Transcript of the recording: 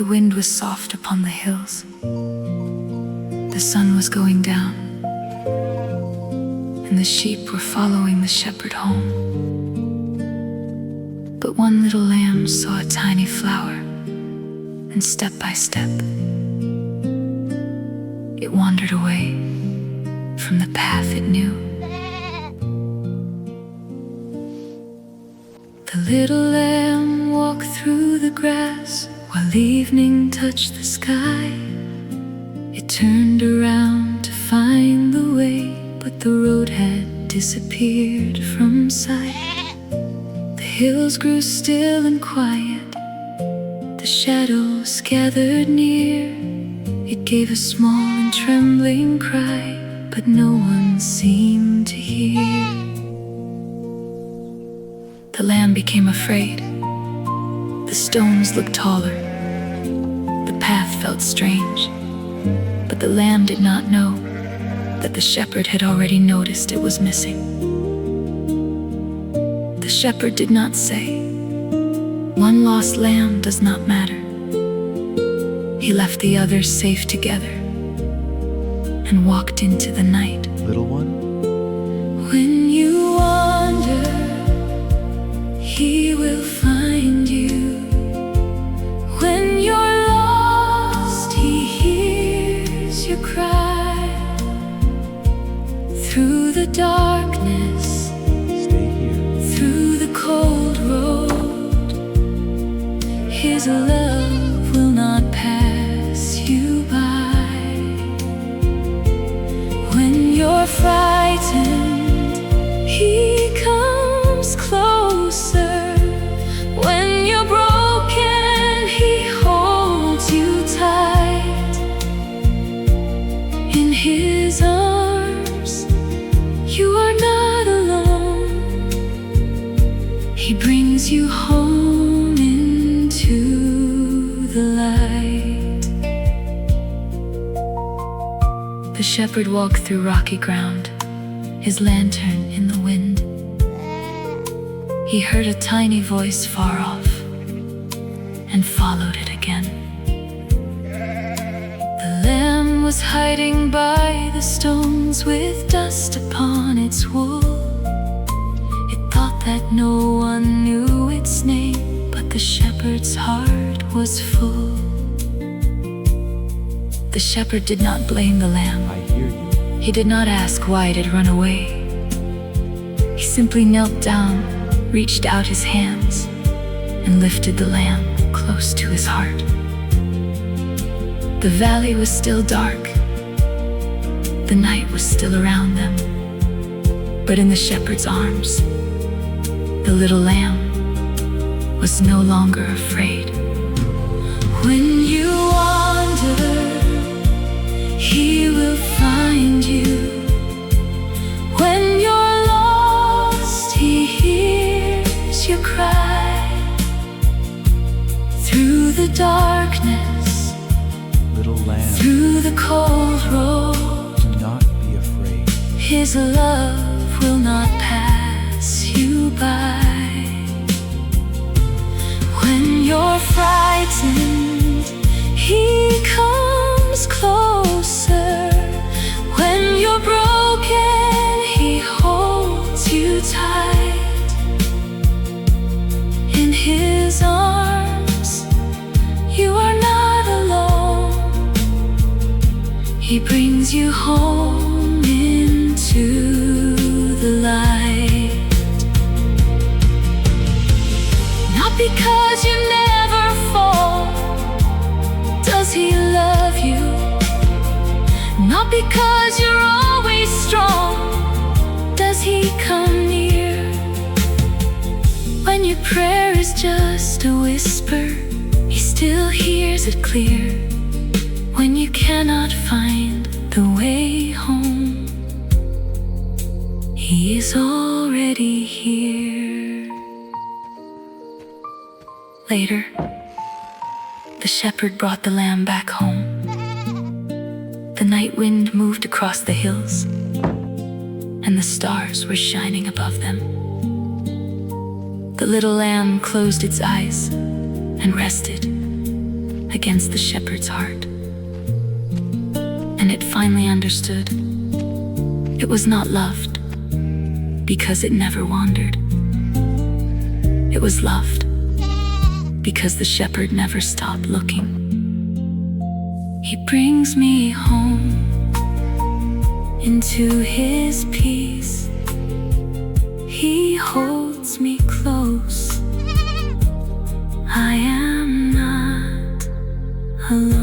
The wind was soft upon the hills. The sun was going down, and the sheep were following the shepherd home. But one little lamb saw a tiny flower, and step by step, it wandered away from the path it knew. The little lamb walked through the grass while evening touched the sky. It turned around to find the way, but the road had disappeared from sight. The hills grew still and quiet. The shadows gathered near. It gave a small and trembling cry, but no one seemed to hear. The lamb became afraid. The stones looked taller. The path felt strange. But the lamb did not know that the shepherd had already noticed it was missing. The shepherd did not say, "One lost lamb does not matter." He left the others safe together and walked into the night. Little one, When you wander, he will find you. When you're lost, he hears your cry. Through the darkness, stay here. through the cold road, his love will not pass you by. When you're frightened, he comes closer. When you're broken, he holds you tight. In his arms, you are not alone. He brings you home into the light. The shepherd walked through rocky ground, his lantern in the wind. He heard a tiny voice far off and followed it again. The lamb was hiding by the stones with dust upon its wool. It thought that no one knew its name, but the shepherd's heart was full. The shepherd did not blame the lamb. I hear you. He did not ask why it had run away. He simply knelt down, reached out his hands, and lifted the lamb close to his heart. The valley was still dark. The night was still around them. But in the shepherd's arms, the little lamb was no longer afraid. When you wander, he will find you. When you're lost, he hears your cry. Through the darkness, Little lamb, through the cold road, do not be afraid. his love will not pass you by. When you're frightened, he comes closer. When you're broken, he holds you tight. In his arms, you are not alone. He brings you home into the light. Not because you never fall does he love you. Not because you're always strong does he come near. When your prayer is just a whisper, he still hears it clear. When you cannot find the way home, he is already here. Later, the shepherd brought the lamb back home. The night wind moved across the hills, and the stars were shining above them. The little lamb closed its eyes and rested against the shepherd's heart. And it finally understood. It was not loved because it never wandered. It was loved because the shepherd never stopped looking. He brings me home into his peace. He holds me close. I am not alone.